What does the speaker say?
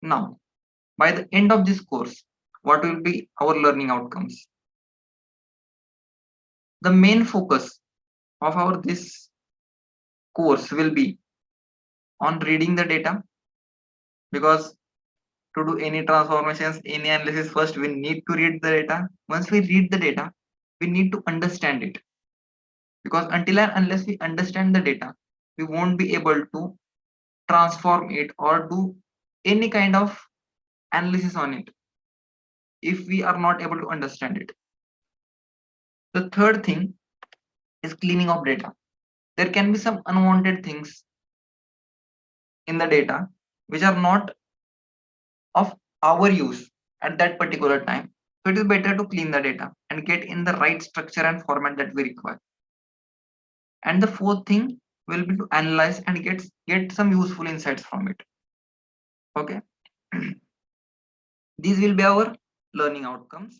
Now, by the end of this course, what will be our learning outcomes? The main focus of our this course will be on reading the data, because to do any transformations, any analysis, first we need to read the data. Once we read the data, we need to understand it, because until and unless we understand the data, we won't be able to transform it or do any kind of analysis on it if we are not able to understand it. The third thing is cleaning of data. There can be some unwanted things in the data which are not of our use at that particular time. So it is better to clean the data and get in the right structure and format that we require. And the fourth thing will be to analyze and get some useful insights from it. Okay. These will be our learning outcomes.